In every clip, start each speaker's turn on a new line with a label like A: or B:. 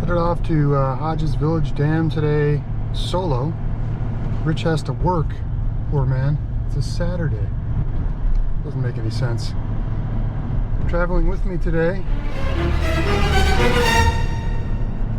A: Headed off to Hodges Village Dam today solo. Rich has to work, poor man. It's a Saturday. Doesn't make any sense. Traveling with me today,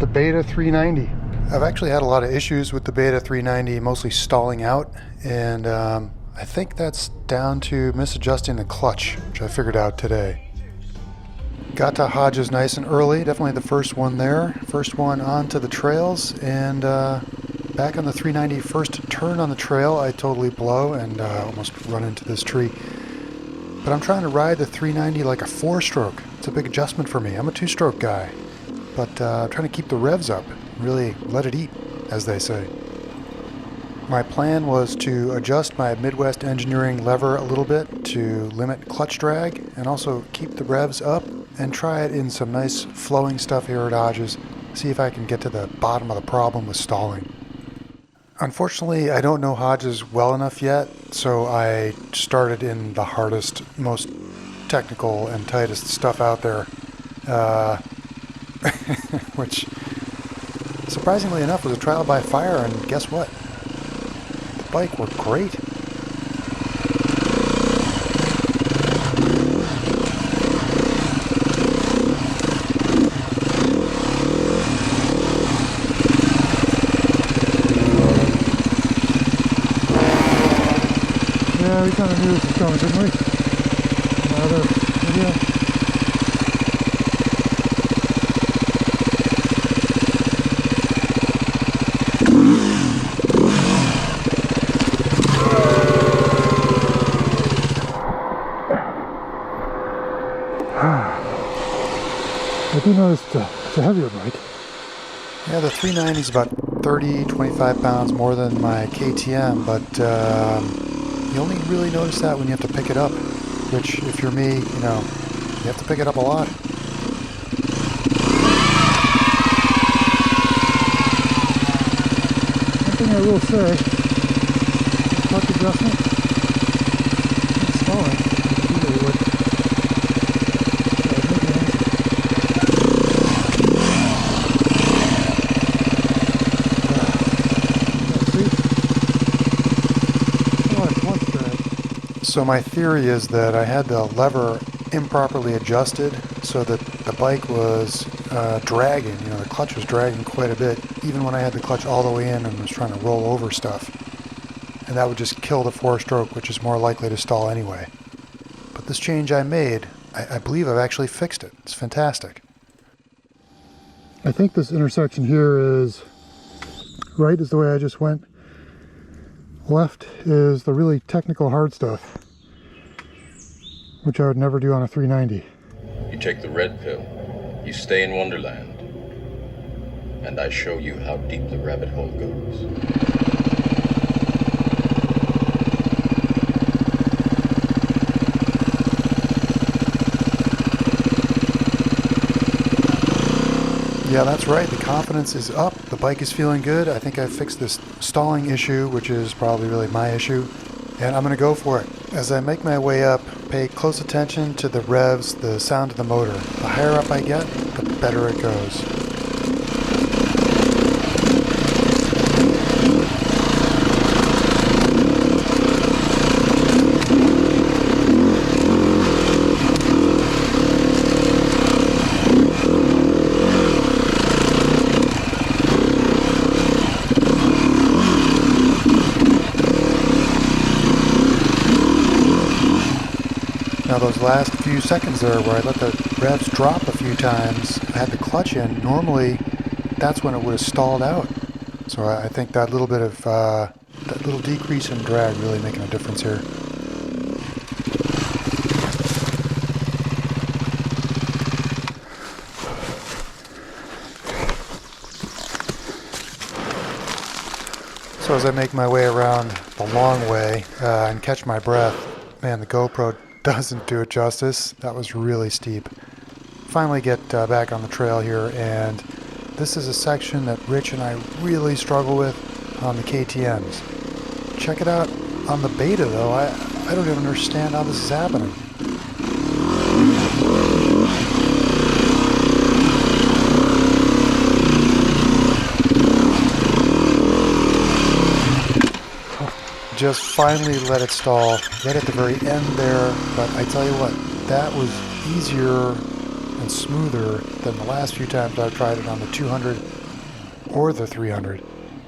A: the Beta 390. I've actually had a lot of issues with the Beta 390, mostly stalling out, and I think that's down to misadjusting the clutch, which I figured out today. Got to Hodges nice and early, definitely the first one there. First one onto the trails, and back on the 390, first turn on the trail, I totally blow and almost run into this tree. But I'm trying to ride the 390 like a 4-stroke. It's a big adjustment for me. I'm a 2-stroke guy, but trying to keep the revs up, really let it eat, as they say. My plan was to adjust my Midwest Engineering lever a little bit to limit clutch drag and also keep the revs up and try it in some nice flowing stuff here at Hodges, see if I can get to the bottom of the problem with stalling. Unfortunately, I don't know Hodges well enough yet, so I started in the hardest, most technical and tightest stuff out there, which surprisingly enough was a trial by fire, and guess what? The bike worked great. Yeah, we kind of knew this was coming, didn't we? Another video. I do notice it's a heavier bike. Yeah, the 390 is about 30, 25 pounds more than my KTM, but you only really notice that when you have to pick it up, which, if you're me, you have to pick it up a lot. One thing I will say, clutch adjustment, it's stalling. So my theory is that I had the lever improperly adjusted so that the bike was dragging, the clutch was dragging quite a bit, even when I had the clutch all the way in and was trying to roll over stuff. And that would just kill the 4-stroke, which is more likely to stall anyway. But this change I made, I believe I've actually fixed it. It's fantastic. I think this intersection here is right is the way I just went. Left is the really technical hard stuff, which I would never do on a 390.
B: You take the red pill, you stay in Wonderland, and I show you how deep the rabbit hole goes.
A: Yeah, that's right. The confidence is up. The bike is feeling good. I think I fixed this stalling issue, which is probably really my issue, and I'm going to go for it. As I make my way up, pay close attention to the revs, the sound of the motor. The higher up I get, the better it goes. Now those last few seconds there where I let the revs drop a few times, I had the clutch in, normally that's when it would have stalled out. So I think that little bit of, that little decrease in drag really making a difference here. So as I make my way around the long way and catch my breath, man, the GoPro doesn't do it justice. That was really steep. Finally get back on the trail here, and this is a section that Rich and I really struggle with on the KTMs. Check it out on the Beta though. I don't even understand how this is happening. just finally let it stall right at the very end there. But I tell you what, that was easier and smoother than the last few times I've tried it on the 200 or the 300.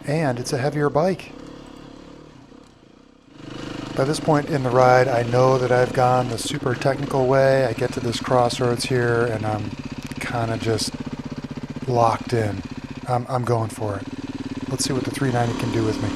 A: And it's a heavier bike. By this point in the ride, I know that I've gone the super technical way. I get to this crossroads here and I'm kind of just locked in. I'm going for it. Let's see what the 390 can do with me.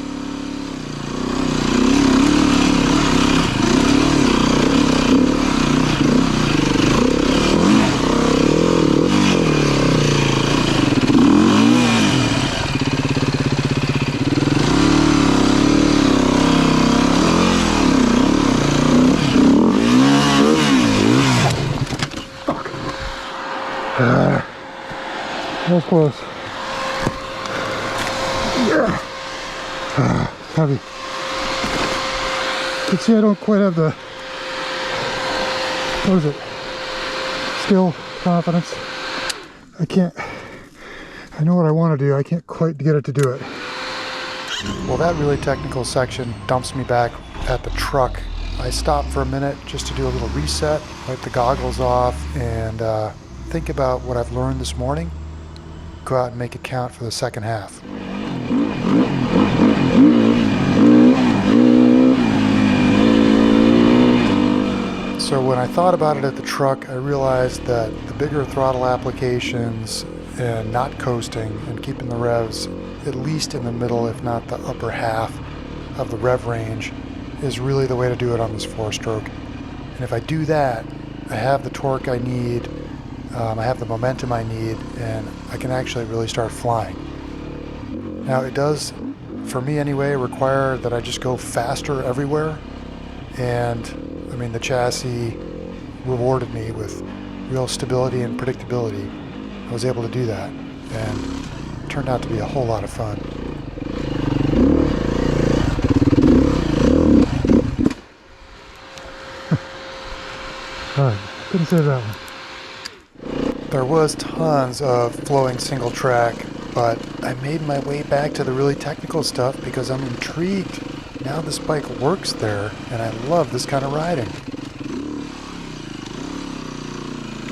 A: That was close. Heavy. You can see I don't quite have the, what is it? Skill, confidence. I know what I want to do, I can't quite get it to do it. Well, that really technical section dumps me back at the truck. I stopped for a minute just to do a little reset, wipe the goggles off, and think about what I've learned this morning. Go out and make it count for the second half. So when I thought about it at the truck, I realized that the bigger throttle applications and not coasting and keeping the revs at least in the middle, if not the upper half of the rev range, is really the way to do it on this 4-stroke. And if I do that, I have the torque I need, I have the momentum I need, and I can actually really start flying. Now it does, for me anyway, require that I just go faster everywhere, and I mean the chassis rewarded me with real stability and predictability. I was able to do that, and it turned out to be a whole lot of fun. Alright, couldn't say that one. There was tons of flowing single track, but I made my way back to the really technical stuff because I'm intrigued. Now this bike works there, and I love this kind of riding.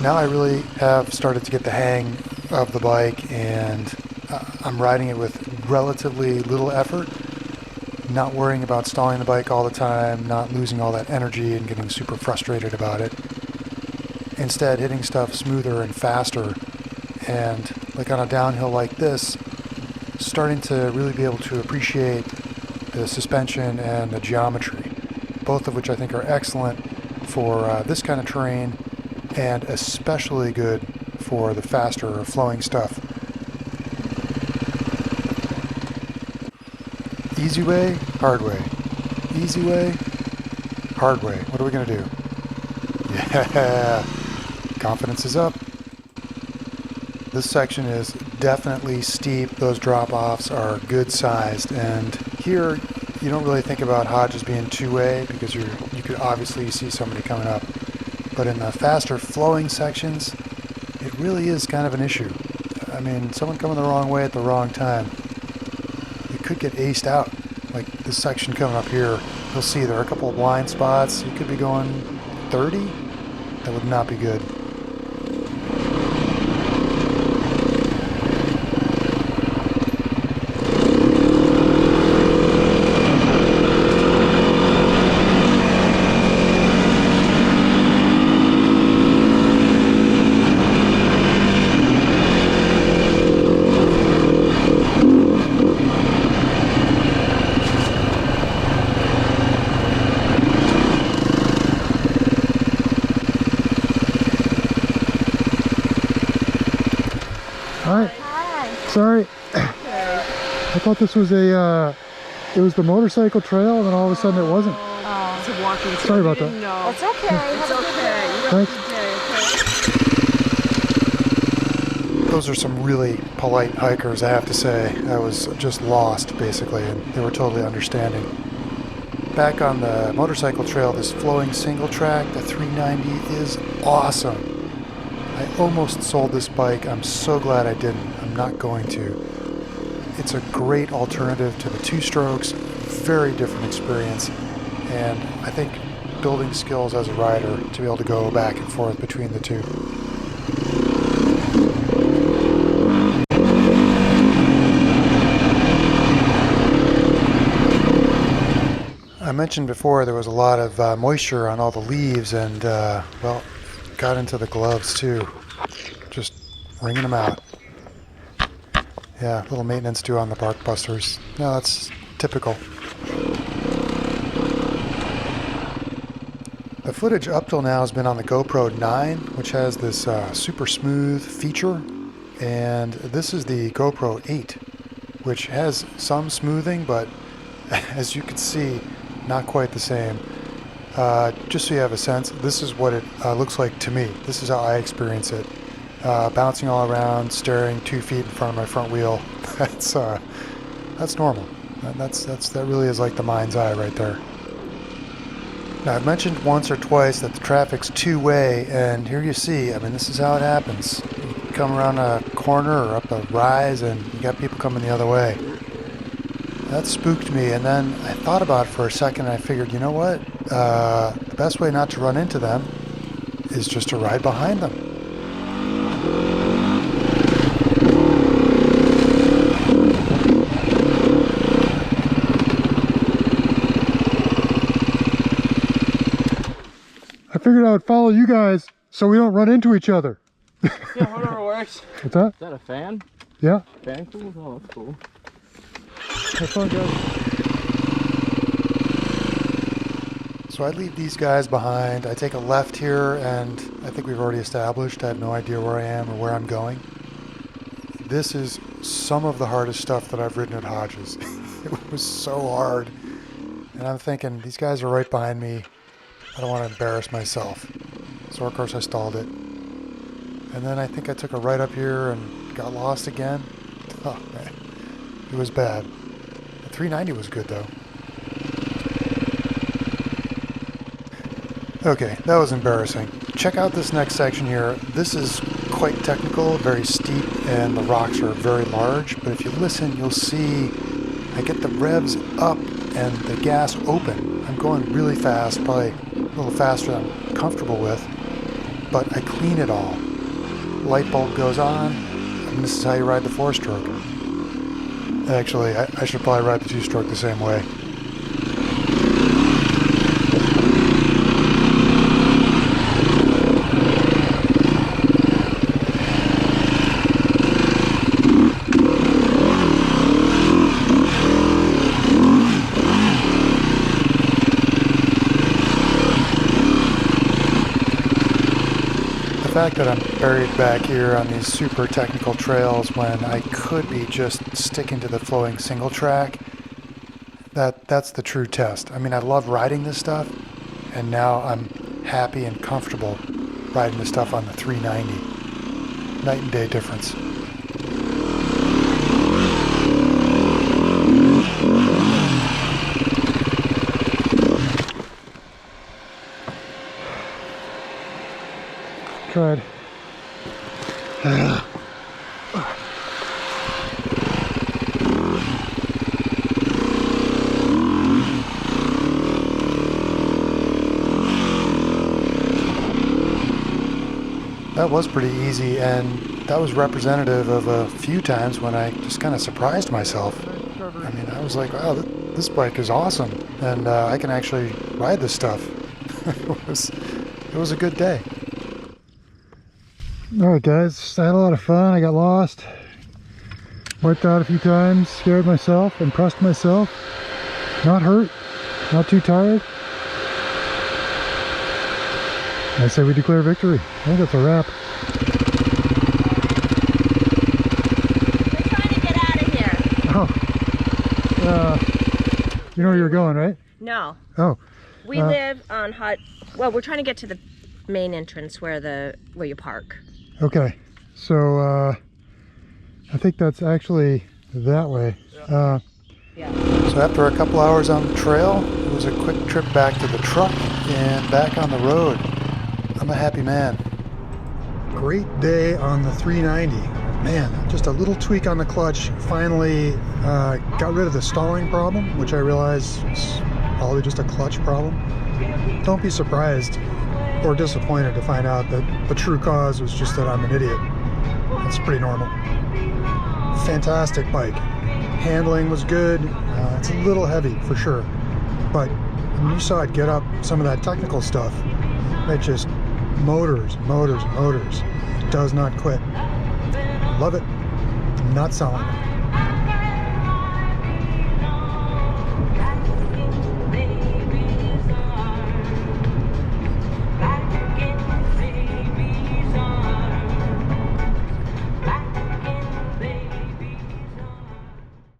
A: Now I really have started to get the hang of the bike, and I'm riding it with relatively little effort, not worrying about stalling the bike all the time, not losing all that energy and getting super frustrated about it. Instead, hitting stuff smoother and faster, and like on a downhill like this, starting to really be able to appreciate the suspension and the geometry, both of which I think are excellent for this kind of terrain, and especially good for the faster flowing stuff. Easy way, hard way. Easy way, hard way. What are we gonna do? Yeah, confidence is up. This section is definitely steep. Those drop-offs are good sized, and here you don't really think about Hodges being two-way because you could obviously see somebody coming up. But in the faster flowing sections, it really is kind of an issue. I mean, someone coming the wrong way at the wrong time, you could get aced out. Like this section coming up here, you'll see there are a couple of blind spots. You could be going 30. That would not be good. Alright, sorry, I thought this was it was the motorcycle trail, and then all of a sudden it wasn't.
C: Oh, it's a walking trail.
A: Sorry about that.
C: No.
D: It's okay.
C: It's okay. You don't
A: Thanks. Those are some really polite hikers, I have to say. I was just lost, basically, and they were totally understanding. Back on the motorcycle trail, this flowing single track, the 390, is awesome. I almost sold this bike. I'm so glad I didn't. I'm not going to. It's a great alternative to the 2-strokes, very different experience, and I think building skills as a rider to be able to go back and forth between the two. I mentioned before there was a lot of moisture on all the leaves, and well, got into the gloves too. Just wringing them out. Yeah, little maintenance due on the bark busters. No, that's typical. The footage up till now has been on the GoPro 9, which has this super smooth feature, and this is the GoPro 8, which has some smoothing, but as you can see, not quite the same. Just so you have a sense, this is what it looks like to me. This is how I experience it. Bouncing all around, staring 2 feet in front of my front wheel. That's normal. That really is like the mind's eye right there. Now, I've mentioned once or twice that the traffic's two-way, and here you see, I mean, this is how it happens. You come around a corner or up a rise, and you got people coming the other way. That spooked me, and then I thought about it for a second, and I figured, you know what? The best way not to run into them is just to ride behind them. I figured I would follow you guys so we don't run into each other.
D: Yeah, whatever works.
A: What's that?
D: Is that a fan?
A: Yeah.
D: Fan cool? Oh, that's cool.
A: Have fun, guys. So I leave these guys behind. I take a left here, and I think we've already established I have no idea where I am or where I'm going. This is some of the hardest stuff that I've ridden at Hodges. It was so hard. And I'm thinking, these guys are right behind me. I don't want to embarrass myself. So of course I stalled it. And then I think I took a right up here and got lost again. Oh man, it was bad. The 390 was good though. Okay, that was embarrassing. Check out this next section here. This is quite technical, very steep, and the rocks are very large. But if you listen, you'll see I get the revs up and the gas open. I'm going really fast, probably a little faster than I'm comfortable with, but I clean it all. Light bulb goes on, and this is how you ride the 4-stroke. Actually, I should probably ride the 2-stroke the same way. The fact that I'm buried back here on these super technical trails when I could be just sticking to the flowing single track, that's the true test. I mean, I love riding this stuff, and now I'm happy and comfortable riding this stuff on the 390. Night and day difference. Tried. That was pretty easy, and that was representative of a few times when I just kind of surprised myself. I mean, I was like, wow, this bike is awesome, and I can actually ride this stuff. It was a good day. Alright guys, I had a lot of fun. I got lost, wiped out a few times, scared myself, impressed myself, not hurt, not too tired. I say we declare victory. I think that's a wrap.
C: We're trying to get out of here.
A: Oh, you know where you're going, right?
C: No.
A: Oh,
C: We live on well, we're trying to get to the main entrance where you park.
A: okay. So I think that's actually that way.
C: Yeah.
A: So after a couple hours on the trail, it was a quick trip back to the truck and back on the road. I'm a happy man. Great day on the 390. Man, just a little tweak on the clutch finally got rid of the stalling problem, which I realize is probably just a clutch problem. Don't be surprised or disappointed to find out that the true cause was just that I'm an idiot. That's pretty normal. Fantastic bike. Handling was good. It's a little heavy for sure, but when you saw it get up some of that technical stuff, it just motors. It does not quit. Love it. I'm not selling it.